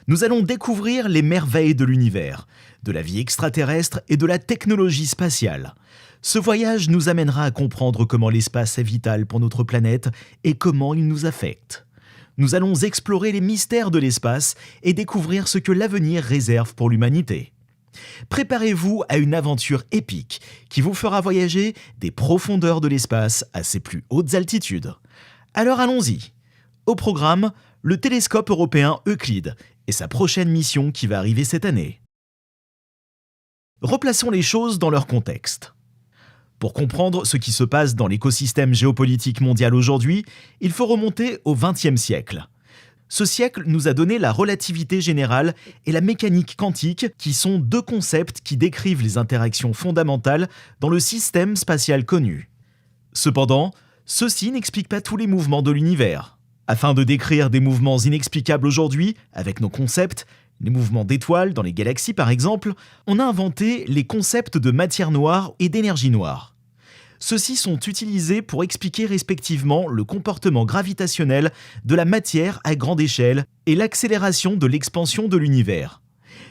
Nous allons découvrir les merveilles de l'univers, de la vie extraterrestre et de la technologie spatiale. Ce voyage nous amènera à comprendre comment l'espace est vital pour notre planète et comment il nous affecte. Nous allons explorer les mystères de l'espace et découvrir ce que l'avenir réserve pour l'humanité. Préparez-vous à une aventure épique qui vous fera voyager des profondeurs de l'espace à ses plus hautes altitudes. Alors allons-y. Au programme, le télescope européen Euclide et sa prochaine mission qui va arriver cette année. Replaçons les choses dans leur contexte. Pour comprendre ce qui se passe dans l'écosystème géopolitique mondial aujourd'hui, il faut remonter au XXe siècle. Ce siècle nous a donné la relativité générale et la mécanique quantique, qui sont deux concepts qui décrivent les interactions fondamentales dans le système spatial connu. Cependant, ceux-ci n'expliquent pas tous les mouvements de l'univers. Afin de décrire des mouvements inexplicables aujourd'hui, avec nos concepts, les mouvements d'étoiles dans les galaxies par exemple, on a inventé les concepts de matière noire et d'énergie noire. Ceux-ci sont utilisés pour expliquer respectivement le comportement gravitationnel de la matière à grande échelle et l'accélération de l'expansion de l'univers.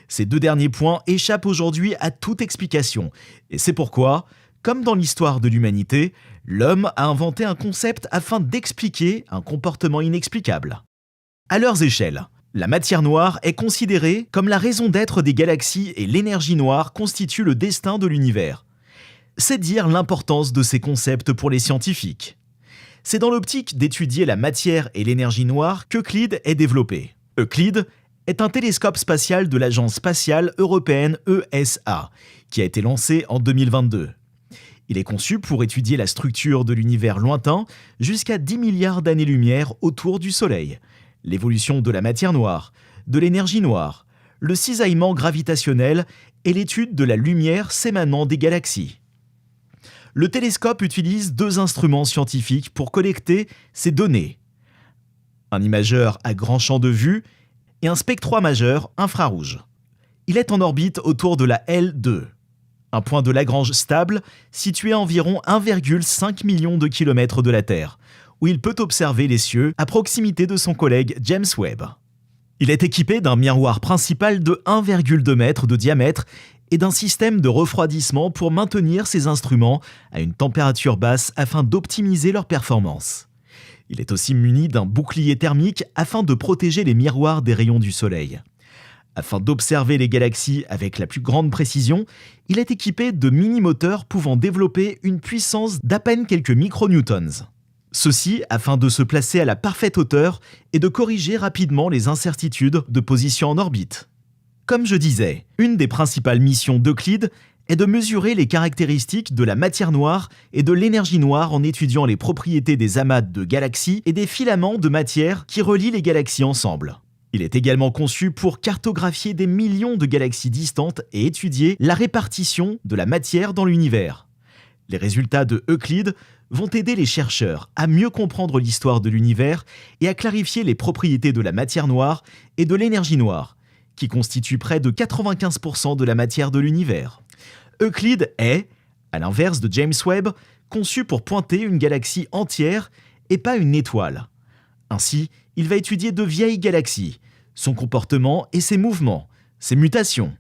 Ces deux derniers points échappent aujourd'hui à toute explication, et c'est pourquoi, comme dans l'histoire de l'humanité, l'homme a inventé un concept afin d'expliquer un comportement inexplicable. À leurs échelles, la matière noire est considérée comme la raison d'être des galaxies et l'énergie noire constitue le destin de l'univers. C'est dire l'importance de ces concepts pour les scientifiques. C'est dans l'optique d'étudier la matière et l'énergie noire qu'Euclide est développé. Euclide est un télescope spatial de l'Agence spatiale européenne ESA, qui a été lancé en 2022. Il est conçu pour étudier la structure de l'univers lointain jusqu'à 10 milliards d'années-lumière autour du Soleil, l'évolution de la matière noire, de l'énergie noire, le cisaillement gravitationnel et l'étude de la lumière s'émanant des galaxies. Le télescope utilise deux instruments scientifiques pour collecter ces données. Un imageur à grand champ de vue et un spectroimageur infrarouge. Il est en orbite autour de la L2. Un point de Lagrange stable situé à environ 1,5 million de kilomètres de la Terre, où il peut observer les cieux à proximité de son collègue James Webb. Il est équipé d'un miroir principal de 1,2 mètre de diamètre et d'un système de refroidissement pour maintenir ses instruments à une température basse afin d'optimiser leur performance. Il est aussi muni d'un bouclier thermique afin de protéger les miroirs des rayons du Soleil. Afin d'observer les galaxies avec la plus grande précision, il est équipé de mini-moteurs pouvant développer une puissance d'à peine quelques micronewtons. Ceci afin de se placer à la parfaite hauteur et de corriger rapidement les incertitudes de position en orbite. Comme je disais, une des principales missions d'Euclide est de mesurer les caractéristiques de la matière noire et de l'énergie noire en étudiant les propriétés des amas de galaxies et des filaments de matière qui relient les galaxies ensemble. Il est également conçu pour cartographier des millions de galaxies distantes et étudier la répartition de la matière dans l'univers. Les résultats de Euclide vont aider les chercheurs à mieux comprendre l'histoire de l'univers et à clarifier les propriétés de la matière noire et de l'énergie noire, qui constituent près de 95% de la matière de l'univers. Euclide est, à l'inverse de James Webb, conçu pour pointer une galaxie entière et pas une étoile. Ainsi, il va étudier de vieilles galaxies, son comportement et ses mouvements, ses mutations.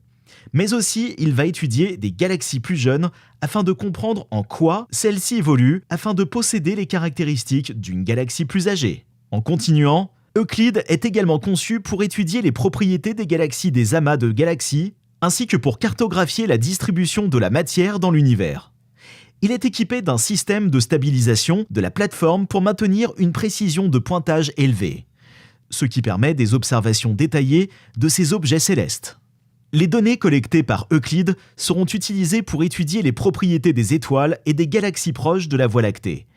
Mais aussi, il va étudier des galaxies plus jeunes afin de comprendre en quoi celles-ci évoluent afin de posséder les caractéristiques d'une galaxie plus âgée. En continuant, Euclide est également conçu pour étudier les propriétés des galaxies des amas de galaxies, ainsi que pour cartographier la distribution de la matière dans l'univers. Il est équipé d'un système de stabilisation de la plateforme pour maintenir une précision de pointage élevée, ce qui permet des observations détaillées de ces objets célestes. Les données collectées par Euclide seront utilisées pour étudier les propriétés des étoiles et des galaxies proches de la Voie lactée,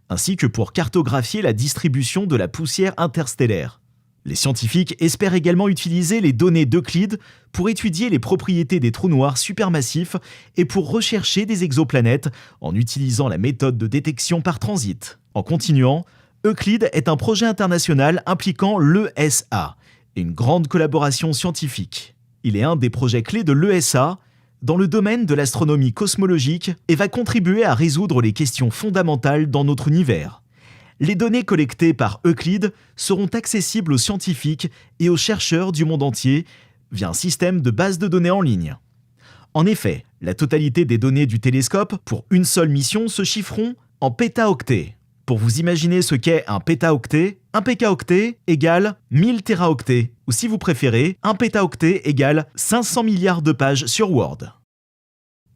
ainsi que pour cartographier la distribution de la poussière interstellaire. Les scientifiques espèrent également utiliser les données d'Euclide pour étudier les propriétés des trous noirs supermassifs et pour rechercher des exoplanètes en utilisant la méthode de détection par transit. En continuant, Euclide est un projet international impliquant l'ESA et une grande collaboration scientifique. Il est un des projets clés de l'ESA dans le domaine de l'astronomie cosmologique et va contribuer à résoudre les questions fondamentales dans notre univers. Les données collectées par Euclid seront accessibles aux scientifiques et aux chercheurs du monde entier via un système de base de données en ligne. En effet, la totalité des données du télescope pour une seule mission se chiffreront en pétaoctets. Pour vous imaginer ce qu'est un pétaoctet égale 1000 téraoctets, ou si vous préférez, un pétaoctet égale 500 milliards de pages sur Word.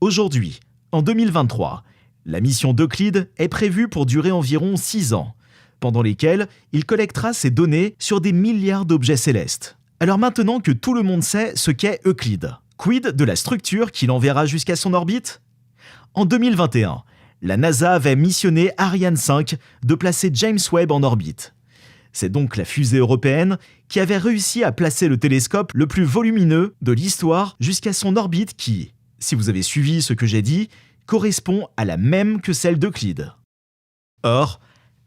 Aujourd'hui, en 2023, la mission d'Euclid est prévue pour durer environ 6 ans, pendant lesquels il collectera ces données sur des milliards d'objets célestes. Alors maintenant que tout le monde sait ce qu'est Euclid, quid de la structure qui l'enverra jusqu'à son orbite ? En 2021, la NASA avait missionné Ariane 5 de placer James Webb en orbite. C'est donc la fusée européenne qui avait réussi à placer le télescope le plus volumineux de l'histoire jusqu'à son orbite qui, si vous avez suivi ce que j'ai dit, correspond à la même que celle d'Euclid. Or,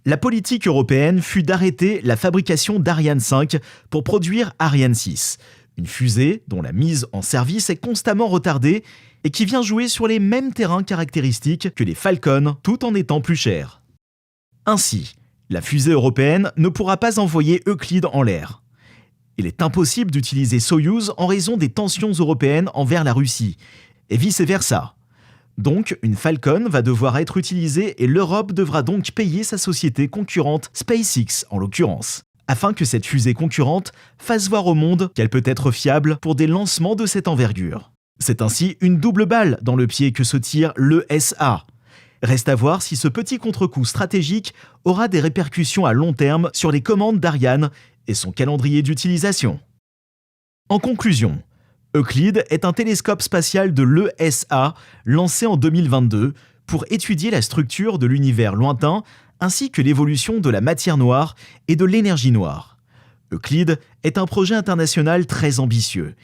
la politique européenne fut d'arrêter la fabrication d'Ariane 5 pour produire Ariane 6, une fusée dont la mise en service est constamment retardée et qui vient jouer sur les mêmes terrains caractéristiques que les Falcon tout en étant plus chère. Ainsi, la fusée européenne ne pourra pas envoyer Euclid en l'air. Il est impossible d'utiliser Soyouz en raison des tensions européennes envers la Russie, et vice-versa. Donc, une Falcon va devoir être utilisée et l'Europe devra donc payer sa société concurrente, SpaceX en l'occurrence, afin que cette fusée concurrente fasse voir au monde qu'elle peut être fiable pour des lancements de cette envergure. C'est ainsi une double balle dans le pied que se tire l'ESA. Reste à voir si ce petit contre-coup stratégique aura des répercussions à long terme sur les commandes d'Ariane et son calendrier d'utilisation. En conclusion, Euclid est un télescope spatial de l'ESA lancé en 2022 pour étudier la structure de l'univers lointain ainsi que l'évolution de la matière noire et de l'énergie noire. Euclid est un projet international très ambitieux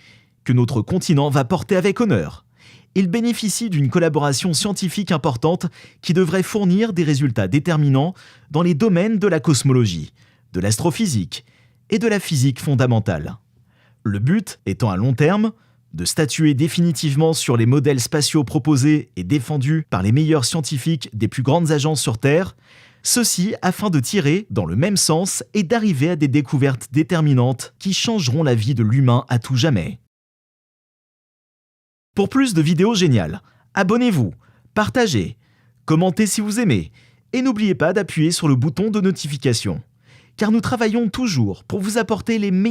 que notre continent va porter avec honneur. Il bénéficie d'une collaboration scientifique importante qui devrait fournir des résultats déterminants dans les domaines de la cosmologie, de l'astrophysique et de la physique fondamentale. Le but étant à long terme de statuer définitivement sur les modèles spatiaux proposés et défendus par les meilleurs scientifiques des plus grandes agences sur Terre, ceci afin de tirer dans le même sens et d'arriver à des découvertes déterminantes qui changeront la vie de l'humain à tout jamais. Pour plus de vidéos géniales, abonnez-vous, partagez, commentez si vous aimez et n'oubliez pas d'appuyer sur le bouton de notification, car nous travaillons toujours pour vous apporter les meilleurs